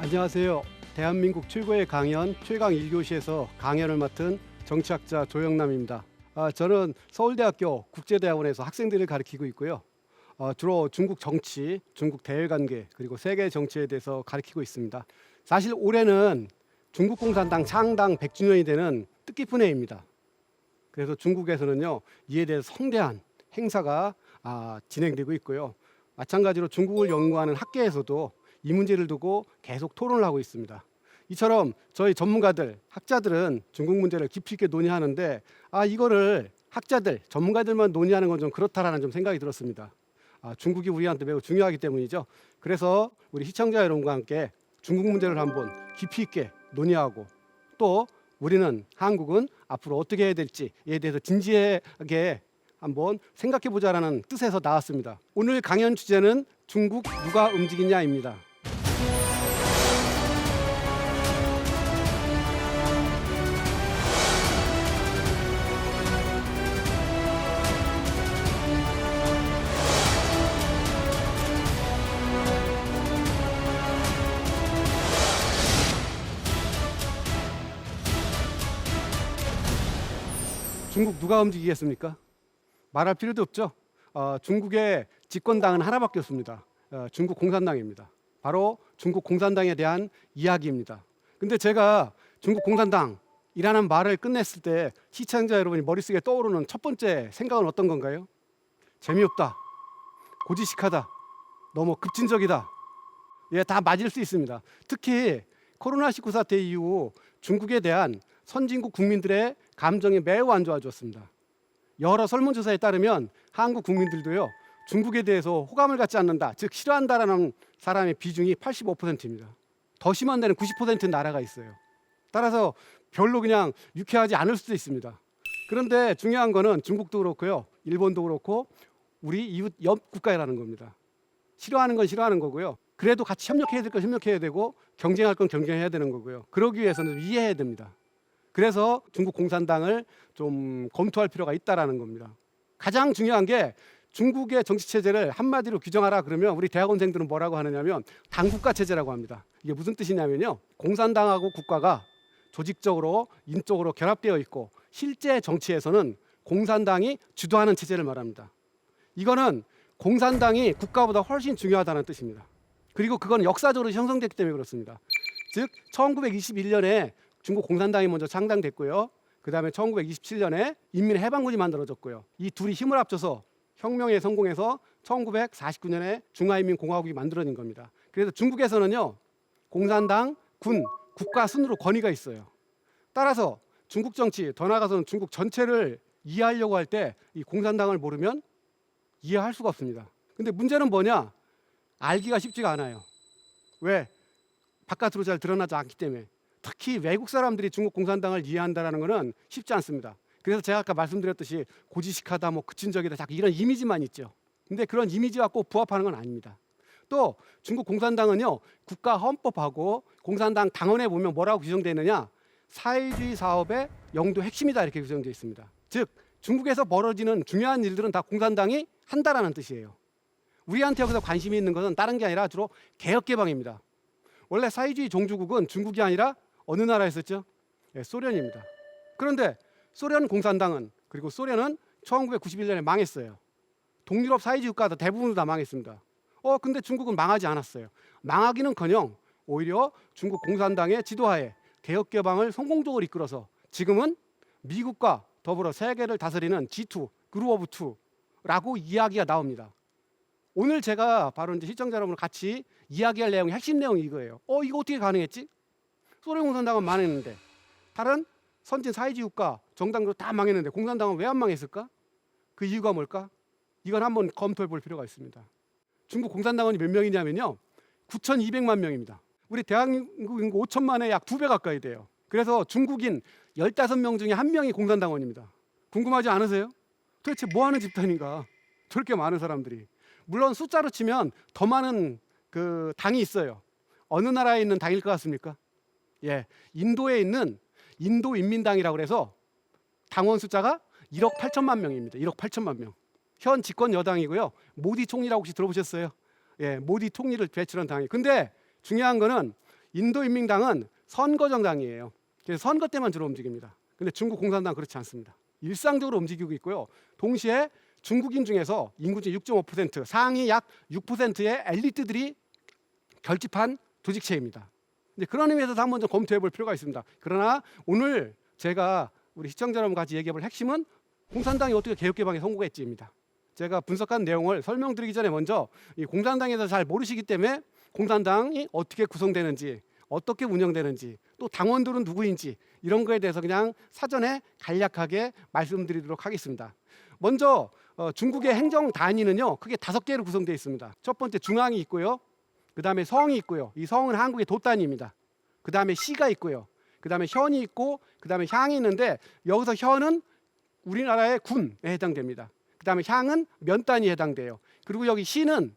안녕하세요. 대한민국 최고의 강연 최강 1교시에서 강연을 맡은 정치학자 조영남입니다. 저는 서울대학교 국제대학원에서 학생들을 가르치고 있고요. 주로 중국 정치, 중국 대외관계 그리고 세계 정치에 대해서 가르치고 있습니다. 사실 올해는 중국 공산당 창당 100주년이 되는 뜻깊은 해입니다. 그래서 중국에서는요, 이에 대해서 성대한 행사가 진행되고 있고요. 마찬가지로 중국을 연구하는 학계에서도 이 문제를 두고 계속 토론을 하고 있습니다. 이처럼 저희 전문가들, 학자들은 중국 문제를 깊이 있게 논의하는데 이거를 학자들, 전문가들만 논의하는 건 좀 그렇다라는 좀 생각이 들었습니다. 중국이 우리한테 매우 중요하기 때문이죠. 그래서 우리 시청자 여러분과 함께 중국 문제를 한번 깊이 있게 논의하고 또 우리는 한국은 앞으로 어떻게 해야 될지에 대해서 진지하게 한번 생각해 보자라는 뜻에서 나왔습니다. 오늘 강연 주제는 중국 누가 움직이냐입니다. 중국 누가 움직이겠습니까? 말할 필요도 없죠. 중국의 집권당은 하나밖에 없습니다. 중국 공산당입니다. 바로 중국 공산당에 대한 이야기입니다. 근데 제가 중국 공산당이라는 말을 끝냈을 때 시청자 여러분이 머릿속에 떠오르는 첫 번째 생각은 어떤 건가요? 재미없다, 고지식하다, 너무 급진적이다. 예, 다 맞을 수 있습니다. 특히 코로나19 사태 이후 중국에 대한 선진국 국민들의 감정이 매우 안 좋아졌습니다. 여러 설문조사에 따르면 한국 국민들도요, 중국에 대해서 호감을 갖지 않는다, 즉 싫어한다라는 사람의 비중이 85%입니다. 더 심한 데는 90%인 나라가 있어요. 따라서 별로 그냥 유쾌하지 않을 수도 있습니다. 그런데 중요한 거는 중국도 그렇고요, 일본도 그렇고 우리 이웃 옆 국가라는 겁니다. 싫어하는 건 싫어하는 거고요. 그래도 같이 협력해야 될 건 협력해야 되고 경쟁할 건 경쟁해야 되는 거고요. 그러기 위해서는 이해해야 됩니다. 그래서 중국 공산당을 좀 검토할 필요가 있다라는 겁니다. 가장 중요한 게 중국의 정치 체제를 한마디로 규정하라 그러면 우리 대학원생들은 뭐라고 하느냐면 당국가 체제라고 합니다. 이게 무슨 뜻이냐면요, 공산당하고 국가가 조직적으로 인적으로 결합되어 있고 실제 정치에서는 공산당이 주도하는 체제를 말합니다. 이거는 공산당이 국가보다 훨씬 중요하다는 뜻입니다. 그리고 그건 역사적으로 형성됐기 때문에 그렇습니다. 즉 1921년에 중국 공산당이 먼저 창당됐고요. 그 다음에 1927년에 인민해방군이 만들어졌고요. 이 둘이 힘을 합쳐서 혁명에 성공해서 1949년에 중화인민공화국이 만들어진 겁니다. 그래서 중국에서는요, 공산당, 군, 국가 순으로 권위가 있어요. 따라서 중국 정치, 더 나아가서는 중국 전체를 이해하려고 할 때 이 공산당을 모르면 이해할 수가 없습니다. 근데 문제는 뭐냐? 알기가 쉽지가 않아요. 왜? 바깥으로 잘 드러나지 않기 때문에. 특히 외국 사람들이 중국 공산당을 이해한다는 것은 쉽지 않습니다. 그래서 제가 아까 말씀드렸듯이 고지식하다, 급진적이다, 자꾸 이런 이미지만 있죠. 근데 그런 이미지와 꼭 부합하는 건 아닙니다. 또 중국 공산당은요, 국가 헌법하고 공산당 당원에 보면 뭐라고 규정되어 있느냐, 사회주의 사업의 영도 핵심이다 이렇게 규정되어 있습니다. 즉 중국에서 벌어지는 중요한 일들은 다 공산당이 한다라는 뜻이에요. 우리한테 여기서 관심이 있는 것은 다른 게 아니라 주로 개혁개방입니다. 원래 사회주의 종주국은 중국이 아니라 어느 나라였었죠? 네, 소련입니다. 그런데 소련 공산당은, 그리고 소련은 1991년에 망했어요. 동유럽 사회주의 국가도 대부분 다 망했습니다. 근데 중국은 망하지 않았어요. 망하기는커녕 오히려 중국 공산당의 지도하에 개혁개방을 성공적으로 이끌어서 지금은 미국과 더불어 세계를 다스리는 G2, 그룹 오브 투라고 이야기가 나옵니다. 오늘 제가 바로 이제 시청자 여러분을 같이 이야기할 내용의 핵심 내용이 이거예요. 이거 어떻게 가능했지? 소련 공산당은 망했는데 다른 선진 사회주의 국가 정당도 다 망했는데 공산당은 왜 안 망했을까? 그 이유가 뭘까? 이건 한번 검토해 볼 필요가 있습니다. 중국 공산당원이 몇 명이냐면요, 9,200만 명입니다. 우리 대한민국 인구 5천만에 약 2배 가까이 돼요. 그래서 중국인 15명 중에 1명이 공산당원입니다. 궁금하지 않으세요? 도대체 뭐 하는 집단인가? 저렇게 많은 사람들이. 물론 숫자로 치면 더 많은 그 당이 있어요. 어느 나라에 있는 당일 것 같습니까? 예, 인도에 있는 인도인민당이라고 해서 당원 숫자가 1억 8천만 명입니다. 1억 8천만 명. 현 집권 여당이고요. 모디 총리라고 혹시 들어보셨어요? 예, 모디 총리를 배출한 당이. 근데 중요한 거는 인도인민당은 선거정당이에요. 그래서 선거 때만 주로 움직입니다. 근데 중국 공산당 그렇지 않습니다. 일상적으로 움직이고 있고요. 동시에 중국인 중에서 인구의 6.5% 상위 약 6%의 엘리트들이 결집한 조직체입니다. 이제 그런 의미에서 한번 좀 검토해 볼 필요가 있습니다. 그러나 오늘 제가 우리 시청자 여러분과 같이 얘기해 볼 핵심은 공산당이 어떻게 개혁개방에 성공했지입니다. 제가 분석한 내용을 설명드리기 전에 먼저 이 공산당에서 잘 모르시기 때문에 공산당이 어떻게 구성되는지, 어떻게 운영되는지, 또 당원들은 누구인지 이런 거에 대해서 그냥 사전에 간략하게 말씀드리도록 하겠습니다. 먼저 중국의 행정 단위는요, 크게 5개로 구성되어 있습니다. 첫 번째 중앙이 있고요. 그 다음에 성이 있고요. 이 성은 한국의 도 단위입니다. 그 다음에 시가 있고요. 그 다음에 현이 있고, 그 다음에 향이 있는데 여기서 현은 우리나라의 군에 해당됩니다. 그 다음에 향은 면 단위에 해당돼요. 그리고 여기 시는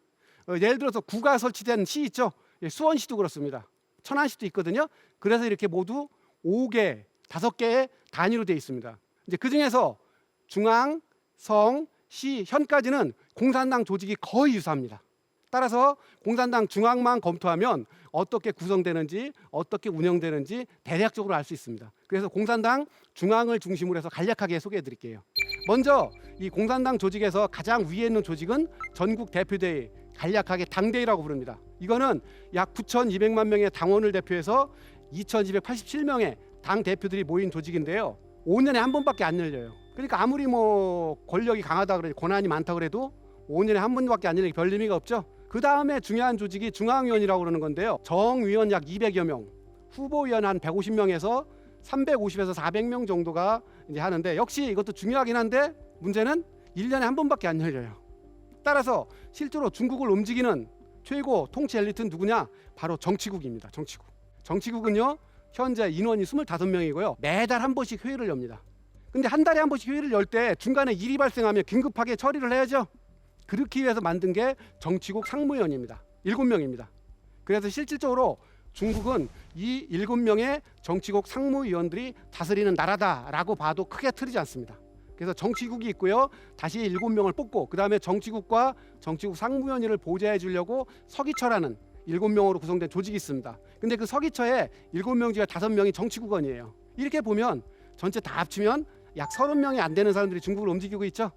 예를 들어서 구가 설치된 시 있죠. 수원시도 그렇습니다. 천안시도 있거든요. 그래서 이렇게 모두 5개의 단위로 되어 있습니다. 이제 그 중에서 중앙, 성, 시, 현까지는 공산당 조직이 거의 유사합니다. 따라서 공산당 중앙만 검토하면 어떻게 구성되는지, 어떻게 운영되는지 대략적으로 알 수 있습니다. 그래서 공산당 중앙을 중심으로 해서 간략하게 소개해 드릴게요. 먼저 이 공산당 조직에서 가장 위에 있는 조직은 전국 대표대회, 간략하게 당대회라고 부릅니다. 이거는 약 9,200만 명의 당원을 대표해서 2,287명의 당 대표들이 모인 조직인데요. 5년에 한 번밖에 안 열려요. 그러니까 아무리 뭐 권력이 강하다 그래도, 권한이 많다 그래도 5년에 한 번밖에 안 열리는 게 별 의미가 없죠. 그 다음에 중요한 조직이 중앙위원이라고 그러는 건데요. 정위원 약 200여 명, 후보위원 한 150명에서 350에서 400명 정도가 이제 하는데, 역시 이것도 중요하긴 한데 문제는 1년에 한 번밖에 안 열려요. 따라서 실제로 중국을 움직이는 최고 통치 엘리트는 누구냐? 바로 정치국입니다. 정치국은요, 현재 인원이 25명이고요. 매달 한 번씩 회의를 엽니다. 근데 한 달에 한 번씩 회의를 열 때 중간에 일이 발생하면 긴급하게 처리를 해야죠. 그렇기 위해서 만든 게 정치국 상무위원입니다. 7명입니다. 그래서 실질적으로 중국은 이 7명의 정치국 상무위원들이 다스리는 나라다라고 봐도 크게 틀리지 않습니다. 그래서 정치국이 있고요. 다시 7명을 뽑고, 그 다음에 정치국과 정치국 상무위원회를 보좌해 주려고 서기처라는 7명으로 구성된 조직이 있습니다. 근데 그 서기처에 7명 중에 5명이 정치국원이에요. 이렇게 보면 전체 다 합치면 약 30명이 안 되는 사람들이 중국을 움직이고 있죠.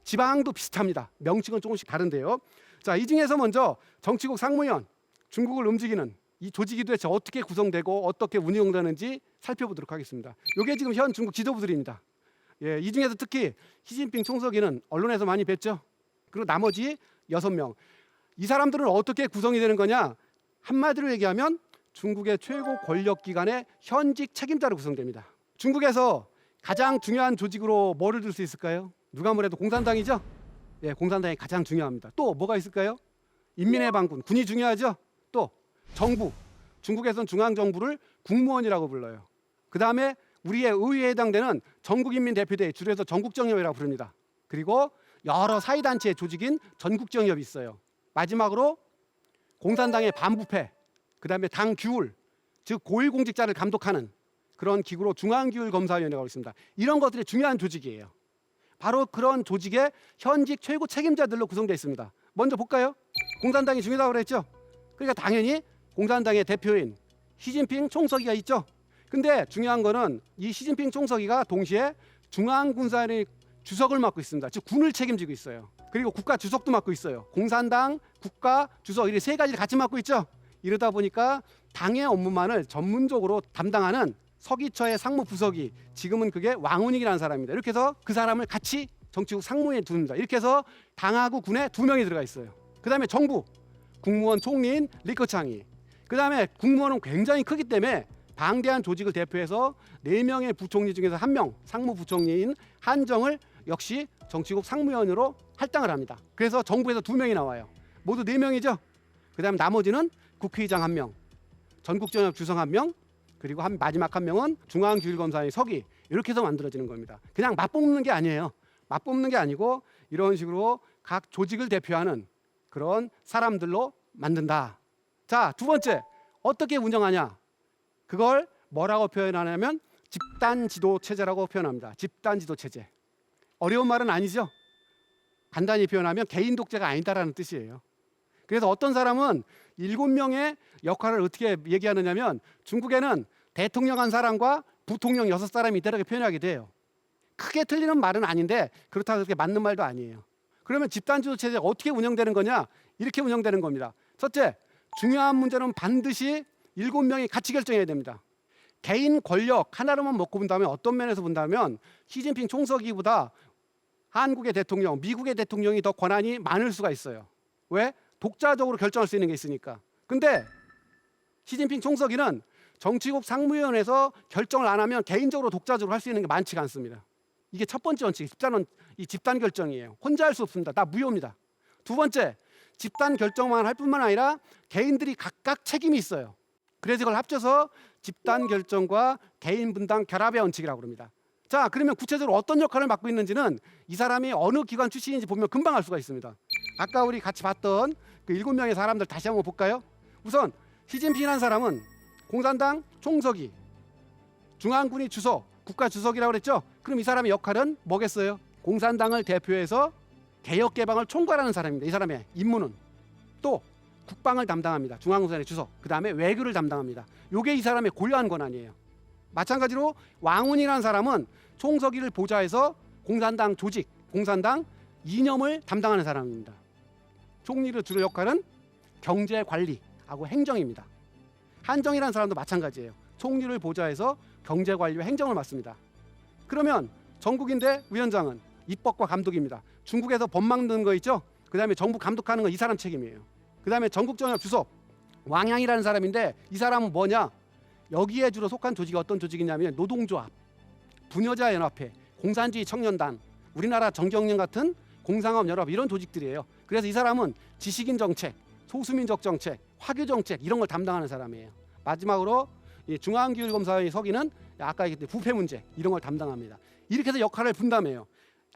지방도 비슷합니다. 명칭은 조금씩 다른데요. 자, 이 중에서 먼저 정치국 상무위원, 중국을 움직이는 이 조직이 도대체 어떻게 구성되고 어떻게 운영되는지 살펴보도록 하겠습니다. 이게 지금 현 중국 지도부들입니다. 예, 이 중에서 특히 시진핑 총서기는 언론에서 많이 뵀죠. 그리고 나머지 6명. 이 사람들은 어떻게 구성이 되는 거냐? 한마디로 얘기하면 중국의 최고 권력기관의 현직 책임자로 구성됩니다. 중국에서 가장 중요한 조직으로 뭐를 들 수 있을까요? 누가 뭐래도 공산당이죠. 예, 공산당이 가장 중요합니다. 또 뭐가 있을까요? 인민의 반군, 군이 중요하죠. 또 정부, 중국에서는 중앙정부를 국무원이라고 불러요. 그 다음에 우리의 의회에 해당되는 전국인민대표대회, 줄여서 전국정협이라고 부릅니다. 그리고 여러 사회단체의 조직인 전국정협이 있어요. 마지막으로 공산당의 반부패, 그 다음에 당 규율, 즉 고위공직자를 감독하는 그런 기구로 중앙규율검사위원회가 있습니다. 이런 것들이 중요한 조직이에요. 바로 그런 조직의 현직 최고 책임자들로 구성되어 있습니다. 먼저 볼까요? 공산당이 중요하다고 그랬죠. 그러니까 당연히 공산당의 대표인 시진핑 총서기가 있죠. 근데 중요한 거는 이 시진핑 총서기가 동시에 중앙군사위 주석을 맡고 있습니다. 즉 군을 책임지고 있어요. 그리고 국가 주석도 맡고 있어요. 공산당, 국가 주석, 이렇게 3가지를 같이 맡고 있죠. 이러다 보니까 당의 업무만을 전문적으로 담당하는 서기처의 상무부석이, 지금은 그게 왕운익이라는 사람입니다. 이렇게 해서 그 사람을 같이 정치국 상무위에 둡니다. 이렇게 해서 당하고 군에 2명이 들어가 있어요. 그 다음에 정부, 국무원 총리인 리커창이, 그 다음에 국무원은 굉장히 크기 때문에 방대한 조직을 대표해서 4명의 부총리 중에서 1명, 상무부총리인 한정을 역시 정치국 상무위원으로 할당을 합니다. 그래서 정부에서 2명이 나와요. 모두 4명이죠. 그 다음 나머지는 국회의장 1명, 전국정협 주석 1명, 그리고 마지막 1명은 중앙규율검사의 서기, 이렇게 해서 만들어지는 겁니다. 그냥 맞뽑는 게 아니에요. 맞뽑는 게 아니고 이런 식으로 각 조직을 대표하는 그런 사람들로 만든다. 자, 2번째, 어떻게 운영하냐? 그걸 뭐라고 표현하냐면 집단지도체제라고 표현합니다. 집단지도체제. 어려운 말은 아니죠. 간단히 표현하면 개인 독재가 아니다라는 뜻이에요. 그래서 어떤 사람은 7명의 역할을 어떻게 얘기하느냐면 중국에는 대통령 한 사람과 부통령 6사람이 있다고 표현하게 돼요. 크게 틀리는 말은 아닌데 그렇다고 그렇게 맞는 말도 아니에요. 그러면 집단지도 체제가 어떻게 운영되는 거냐? 이렇게 운영되는 겁니다. 첫째, 중요한 문제는 반드시 7명이 같이 결정해야 됩니다. 개인 권력 하나로만 먹고 본다면 어떤 면에서 본다면 시진핑 총서기보다 한국의 대통령, 미국의 대통령이 더 권한이 많을 수가 있어요. 왜? 독자적으로 결정할 수 있는 게 있으니까. 근데 시진핑 총서기는 정치국 상무위원회에서 결정을 안 하면 개인적으로 독자적으로 할 수 있는 게 많지가 않습니다. 이게 첫 번째 원칙, 집단 결정이에요. 혼자 할 수 없습니다. 다 무효입니다. 두 번째, 집단 결정만 할 뿐만 아니라 개인들이 각각 책임이 있어요. 그래서 이걸 합쳐서 집단 결정과 개인 분당 결합의 원칙이라고 합니다. 자, 그러면 구체적으로 어떤 역할을 맡고 있는지는 이 사람이 어느 기관 출신인지 보면 금방 알 수가 있습니다. 아까 우리 같이 봤던 그 7명의 사람들 다시 한번 볼까요? 우선 시진핑이라는 사람은 공산당 총서기, 중앙군이 주석, 국가 주석이라고 그랬죠? 그럼 이 사람의 역할은 뭐겠어요? 공산당을 대표해서 개혁 개방을 총괄하는 사람입니다. 이 사람의 임무는 또 국방을 담당합니다. 중앙공산의 주석. 그다음에 외교를 담당합니다. 이게 이 사람의 고유한 권한이에요. 마찬가지로 왕운이라는 사람은 총서기를 보좌해서 공산당 조직, 공산당 이념을 담당하는 사람입니다. 총리의 주로 역할은 경제 관리하고 행정입니다. 한정이라는 사람도 마찬가지예요. 총리를 보좌해서 경제 관리와 행정을 맡습니다. 그러면 전국인대 위원장은 입법과 감독입니다. 중국에서 법 만드는 거 있죠? 그다음에 정부 감독하는 거 이 사람 책임이에요. 그다음에 전국정협 주석 왕양이라는 사람인데 이 사람은 뭐냐? 여기에 주로 속한 조직이 어떤 조직이냐면 노동조합, 부녀자연합회, 공산주의 청년단, 우리나라 정경련 같은 공상업 연합 이런 조직들이에요. 그래서 이 사람은 지식인 정책, 소수민족 정책, 화교 정책 이런 걸 담당하는 사람이에요. 마지막으로 중앙기율검사의 서기는 아까 얘기했던 부패 문제 이런 걸 담당합니다. 이렇게 해서 역할을 분담해요.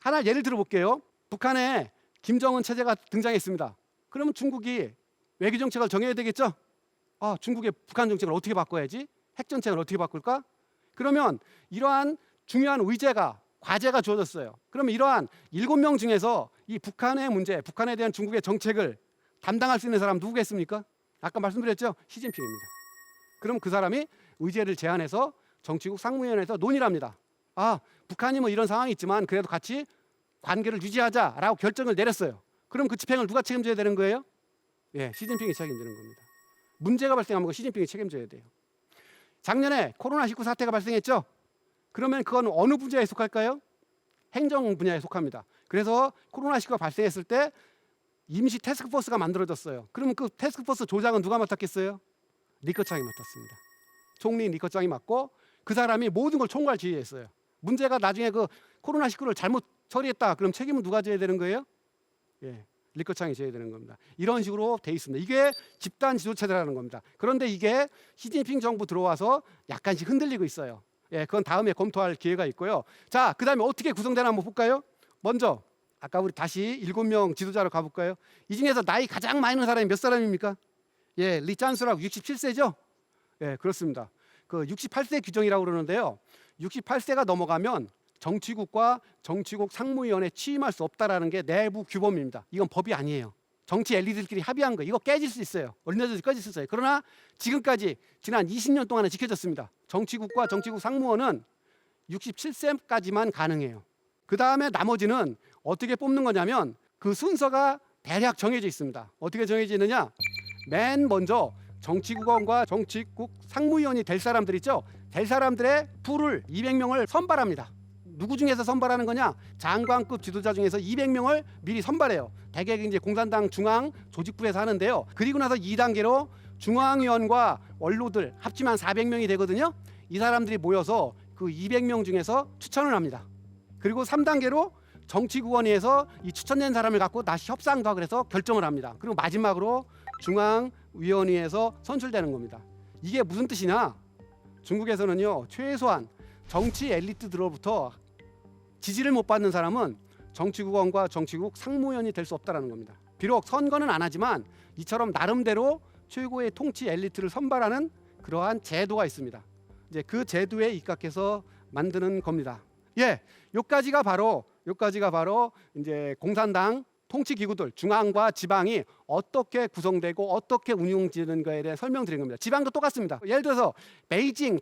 하나 예를 들어볼게요. 북한에 김정은 체제가 등장했습니다. 그러면 중국이 외교 정책을 정해야 되겠죠? 중국의 북한 정책을 어떻게 바꿔야지? 핵 정책을 어떻게 바꿀까? 그러면 이러한 중요한 의제가 과제가 주어졌어요. 그러면 이러한 7명 중에서 이 북한의 문제, 북한에 대한 중국의 정책을 담당할 수 있는 사람 누구겠습니까? 아까 말씀드렸죠? 시진핑입니다. 그럼 그 사람이 의제를 제안해서 정치국 상무위원회에서 논의를 합니다. 북한이 뭐 이런 상황이 있지만 그래도 같이 관계를 유지하자라고 결정을 내렸어요. 그럼 그 집행을 누가 책임져야 되는 거예요? 시진핑이 책임지는 겁니다. 문제가 발생하면 그 시진핑이 책임져야 돼요. 작년에 코로나19 사태가 발생했죠? 그러면 그건 어느 분야에 속할까요? 행정 분야에 속합니다. 그래서 코로나19가 발생했을 때 임시 태스크포스가 만들어졌어요. 그러면 그 태스크포스 조장은 누가 맡았겠어요? 리커창이 맡았습니다. 총리 리커창이 맡고 그 사람이 모든 걸 총괄 지휘했어요. 문제가 나중에 그 코로나19를 잘못 처리했다. 그럼 책임은 누가 져야 되는 거예요? 리커창이 져야 되는 겁니다. 이런 식으로 돼 있습니다. 이게 집단 지도체제라는 겁니다. 그런데 이게 시진핑 정부 들어와서 약간씩 흔들리고 있어요. 그건 다음에 검토할 기회가 있고요. 자, 그다음에 어떻게 구성되나 한번 볼까요? 먼저 아까 우리 다시 7명 지도자로 가볼까요? 이 중에서 나이 가장 많은 사람이 몇 사람입니까? 리 짠수라고 67세죠? 그렇습니다. 그 68세 규정이라고 그러는데요. 68세가 넘어가면 정치국과 정치국 상무위원회에 취임할 수 없다라는 게 내부 규범입니다. 이건 법이 아니에요. 정치 엘리트들끼리 합의한 거. 이거 깨질 수 있어요. 언제든지 깨질 수 있어요. 그러나 지금까지 지난 20년 동안에 지켜졌습니다. 정치국과 정치국 상무원은 67세까지만 가능해요. 그 다음에 나머지는 어떻게 뽑는 거냐면 그 순서가 대략 정해져 있습니다. 어떻게 정해지느냐? 맨 먼저 정치국원과 정치국 상무위원이 될 사람들 있죠? 될 사람들의 풀을 200명을 선발합니다. 누구 중에서 선발하는 거냐? 장관급 지도자 중에서 200명을 미리 선발해요. 대개 이제 공산당 중앙 조직부에서 하는데요. 그리고 나서 2단계로 중앙위원과 원로들 합치면 400명이 되거든요. 이 사람들이 모여서 그 200명 중에서 추천을 합니다. 그리고 3단계로 정치국원위에서 이 추천된 사람을 갖고 다시 협상도 하고 그래서 결정을 합니다. 그리고 마지막으로 중앙위원회에서 선출되는 겁니다. 이게 무슨 뜻이냐? 중국에서는요, 최소한 정치 엘리트들로부터 지지를 못 받는 사람은 정치국원과 정치국 상무위원이 될 수 없다는 겁니다. 비록 선거는 안 하지만 이처럼 나름대로 최고의 통치 엘리트를 선발하는 그러한 제도가 있습니다. 이제 그 제도에 입각해서 만드는 겁니다. 요까지가 바로 이제 공산당 통치 기구들 중앙과 지방이 어떻게 구성되고 어떻게 운영되는 거에 대해 설명드린 겁니다. 지방도 똑같습니다. 예를 들어서 베이징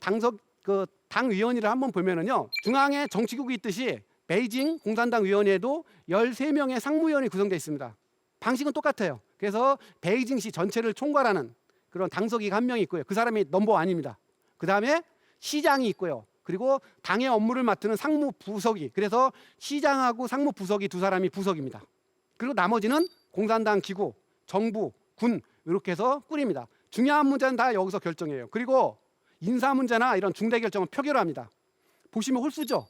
당위원회를 한번 보면은요, 중앙에 정치국이 있듯이 베이징 공산당 위원회에도 13명의 상무위원이 구성되어 있습니다. 방식은 똑같아요. 그래서 베이징시 전체를 총괄하는 그런 당서기가 한 명 있고요. 그 사람이 넘버원입니다. 그 다음에 시장이 있고요. 그리고 당의 업무를 맡는 상무부석이, 그래서 시장하고 상무부석이 두 사람이 부석입니다. 그리고 나머지는 공산당 기구, 정부, 군 이렇게 해서 꾸립니다. 중요한 문제는 다 여기서 결정해요. 그리고 인사 문제나 이런 중대 결정은 표결을 합니다. 보시면 홀수죠.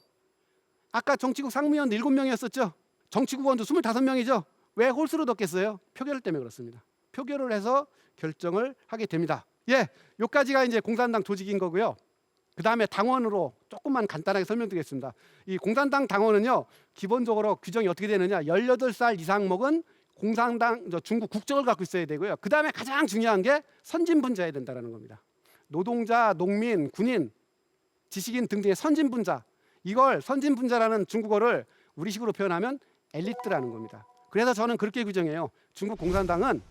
아까 정치국 상무위원 7명이었었죠. 정치국원도 25명이죠. 왜 홀수로 넣겠어요? 표결 때문에 그렇습니다. 표결을 해서 결정을 하게 됩니다. 여기까지가 이제 공산당 조직인 거고요. 그 다음에 당원으로 조금만 간단하게 설명드리겠습니다. 이 공산당 당원은요, 기본적으로 규정이 어떻게 되느냐, 18살 이상 먹은 공산당 중국 국적을 갖고 있어야 되고요. 그 다음에 가장 중요한 게 선진분자여야 된다는 겁니다. 노동자, 농민, 군인, 지식인 등등의 선진분자, 이걸 선진분자라는 중국어를 우리식으로 표현하면 엘리트라는 겁니다. 그래서 저는 그렇게 규정해요. 중국 공산당은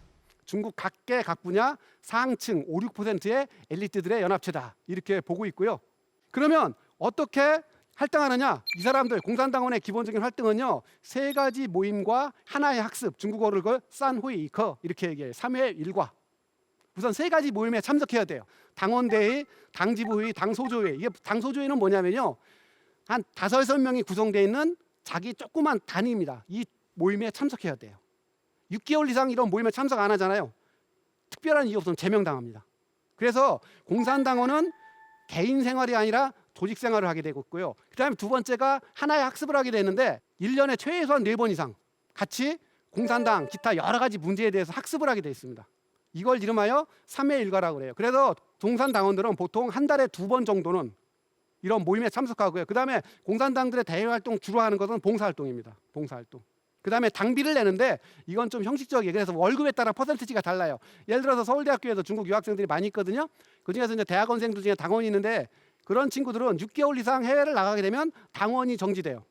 중국 각계 각 분야 상층 5, 6%의 엘리트들의 연합체다, 이렇게 보고 있고요. 그러면 어떻게 활동하느냐? 이 사람들 공산당원의 기본적인 활동은요, 3가지 모임과 하나의 학습, 중국어를 산후이커 이렇게 얘기해요. 3회 일과. 우선 3가지 모임에 참석해야 돼요. 당원대회, 당지부회의, 당소조회. 이게 당소조회는 뭐냐면요, 한 5, 6명이 구성되어 있는 자기 조그만 단위입니다. 이 모임에 참석해야 돼요. 6개월 이상 이런 모임에 참석 안 하잖아요. 특별한 이유 없으면 제명당합니다. 그래서 공산당원은 개인 생활이 아니라 조직 생활을 하게 되고 있고요. 그 다음에 두 번째가 하나의 학습을 하게 되는데 1년에 최소한 4번 이상 같이 공산당 기타 여러 가지 문제에 대해서 학습을 하게 되어 있습니다. 이걸 이름하여 3회 일과라고 그래요. 그래서 공산당원들은 보통 한 달에 2번 정도는 이런 모임에 참석하고요. 그 다음에 공산당들의 대외 활동 주로 하는 것은 봉사활동입니다. 봉사활동. 그 다음에 당비를 내는데 이건 좀 형식적이에요. 그래서 월급에 따라 퍼센티지가 달라요. 예를 들어서 서울대학교에서 중국 유학생들이 많이 있거든요. 그중에서 이제 대학원생들 중에 당원이 있는데 그런 친구들은 6개월 이상 해외를 나가게 되면 당원이 정지돼요.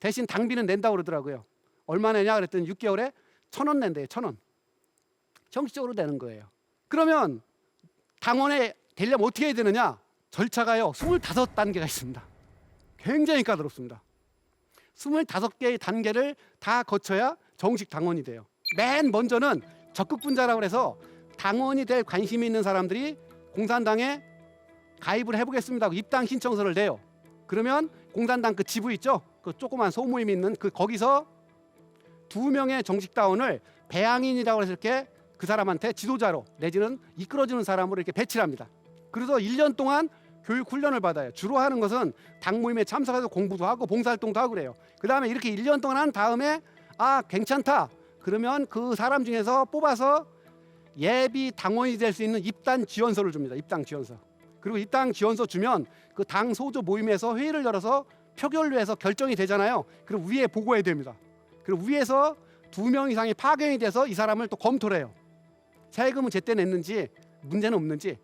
대신 당비는 낸다고 그러더라고요. 얼마 내냐 그랬더니 6개월에 1,000원 낸대요. 1,000원. 형식적으로 내는 거예요. 그러면 당원에 되려면 어떻게 해야 되느냐? 절차가요, 25단계가 있습니다. 굉장히 까다롭습니다. 25개의 단계를 다 거쳐야 정식 당원이 돼요. 맨 먼저는 적극분자라고 해서 당원이 될 관심이 있는 사람들이 공산당에 가입을 해보겠습니다 하고 입당 신청서를 내요. 그러면 공산당 그 지부 있죠? 그 조그만 소모임이 있는 거기서 2명의 정식 당원을 배양인이라고 해서 이렇게 그 사람한테 지도자로 내지는 이끌어주는 사람으로 이렇게 배치를 합니다. 그래서 1년 동안 교육 훈련을 받아요. 주로 하는 것은 당 모임에 참석해서 공부도 하고 봉사활동도 하고 그래요. 그 다음에 이렇게 1년 동안 한 다음에 괜찮다 그러면 그 사람 중에서 뽑아서 예비 당원이 될 수 있는 입당 지원서를 줍니다. 입당 지원서. 그리고 입당 지원서 주면 그 당 소조 모임에서 회의를 열어서 표결로 해서 결정이 되잖아요. 그리고 위에 보고해야 됩니다. 그리고 위에서 2명 이상이 파견이 돼서 이 사람을 또 검토를 해요. 세금은 제때 냈는지 문제는 없는지.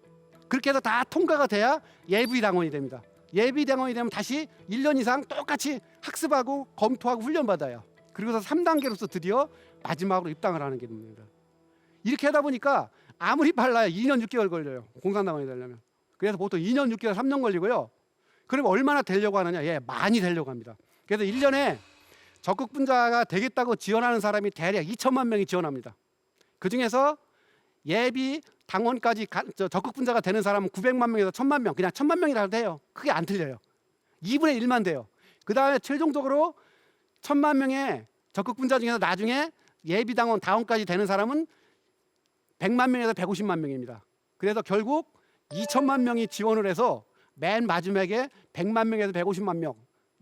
그렇게 해서 다 통과가 돼야 예비 당원이 됩니다. 예비 당원이 되면 다시 1년 이상 똑같이 학습하고 검토하고 훈련받아요. 그리고서 3단계로서 드디어 마지막으로 입당을 하는 게 됩니다. 이렇게 하다 보니까 아무리 빨라야 2년 6개월 걸려요. 공산당원이 되려면. 그래서 보통 2년 6개월 3년 걸리고요. 그러면 얼마나 되려고 하느냐? 많이 되려고 합니다. 그래서 1년에 적극분자가 되겠다고 지원하는 사람이 대략 2천만 명이 지원합니다. 그중에서 예비 당원까지 적극분자가 되는 사람은 900만 명에서 1,000만 명, 그냥 1,000만 명이라도 돼요. 크게 안 틀려요. 2분의 1만 돼요. 그 다음에 최종적으로 1,000만 명의 적극분자 중에서 나중에 예비 당원 다원까지 되는 사람은 100만 명에서 150만 명입니다. 그래서 결국 2천만 명이 지원을 해서 맨 마지막에 100만 명에서 150만 명,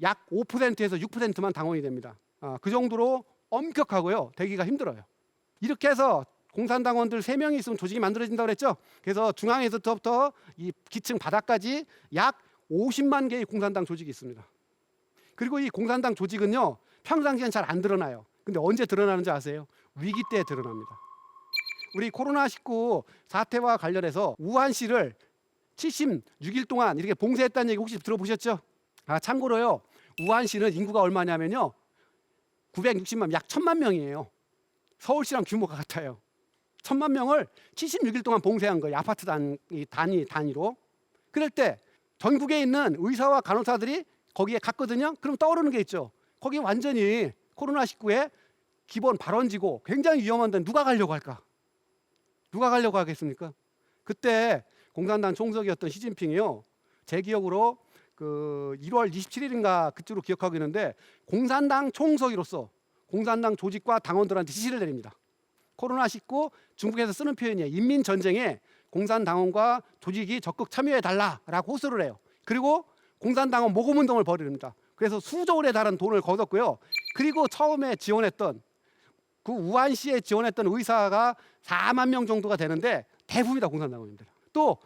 약 5%에서 6%만 당원이 됩니다. 그 정도로 엄격하고요. 되기가 힘들어요. 이렇게 해서 공산당원들 3명이 있으면 조직이 만들어진다고 그랬죠. 그래서 중앙에서부터 이 기층 바닥까지 약 50만 개의 공산당 조직이 있습니다. 그리고 이 공산당 조직은요, 평상시엔 잘 안 드러나요. 근데 언제 드러나는지 아세요? 위기 때 드러납니다. 우리 코로나19 사태와 관련해서 우한시를 76일 동안 이렇게 봉쇄했다는 얘기 혹시 들어보셨죠? 참고로요, 우한시는 인구가 얼마냐면요, 960만, 약 1,000만 명이에요. 서울시랑 규모가 같아요. 1,000만 명을 76일 동안 봉쇄한 거예요. 아파트 단위로. 그럴 때 전국에 있는 의사와 간호사들이 거기에 갔거든요. 그럼 떠오르는 게 있죠. 거기 완전히 코로나19에 기본 발원지고 굉장히 위험한데 누가 가려고 할까? 누가 가려고 하겠습니까? 그때 공산당 총석이었던 시진핑이요. 제 기억으로 그 1월 27일인가 그쯤으로 기억하고 있는데 공산당 총석이로서 공산당 조직과 당원들한테 지시를 내립니다. 코로나19 중국에서 쓰는 표현이에요. 인민전쟁에 공산당원과 조직이 적극 참여해달라라고 호소를 해요. 그리고 공산당원 모금운동을 벌입니다. 그래서 수조 원에 달하는 돈을 거뒀고요. 그리고 처음에 지원했던 그 우한시에 지원했던 의사가 4만 명 정도가 되는데 대부분이 다 공산당원입니다. 또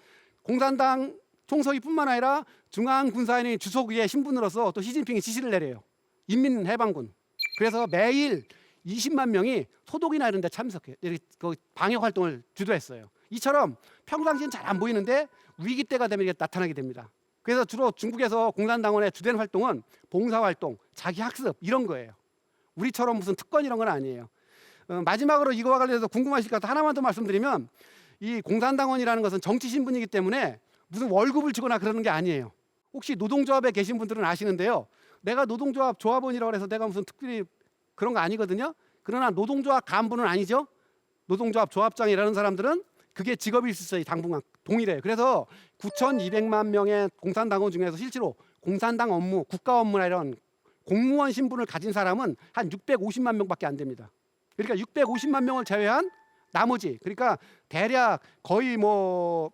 공산당 총서기뿐만 아니라 중앙군사연의 주석의 신분으로서 또 시진핑이 지시를 내려요. 인민해방군. 그래서 매일 20만 명이 소독이나 이런 데 참석해 이렇게 그 방역 활동을 주도했어요. 이처럼 평상시엔 잘 안 보이는데 위기 때가 되면 이게 나타나게 됩니다. 그래서 주로 중국에서 공산당원의 주된 활동은 봉사활동, 자기학습 이런 거예요. 우리처럼 무슨 특권 이런 건 아니에요. 마지막으로 이거와 관련해서 궁금하실 것 같아 하나만 더 말씀드리면 이 공산당원이라는 것은 정치 신분이기 때문에 무슨 월급을 주거나 그러는 게 아니에요. 혹시 노동조합에 계신 분들은 아시는데요. 내가 노동조합 조합원이라고 해서 내가 무슨 특별히 그런 거 아니거든요. 그러나 노동조합 간부는 아니죠. 노동조합 조합장이라는 사람들은 그게 직업일 수 있어요. 당분간 동일해요. 그래서 9,200만 명의 공산당원 중에서 실제로 공산당 업무, 국가 업무나 이런 공무원 신분을 가진 사람은 한 650만 명밖에 안 됩니다. 그러니까 650만 명을 제외한 나머지, 그러니까 대략 거의 뭐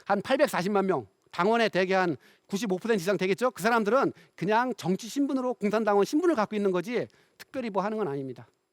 한 840만 명, 당원의 대개 한 95% 이상 되겠죠. 그 사람들은 그냥 정치 신분으로 공산당원 신분을 갖고 있는 거지 특별히 뭐 하는 건 아닙니다.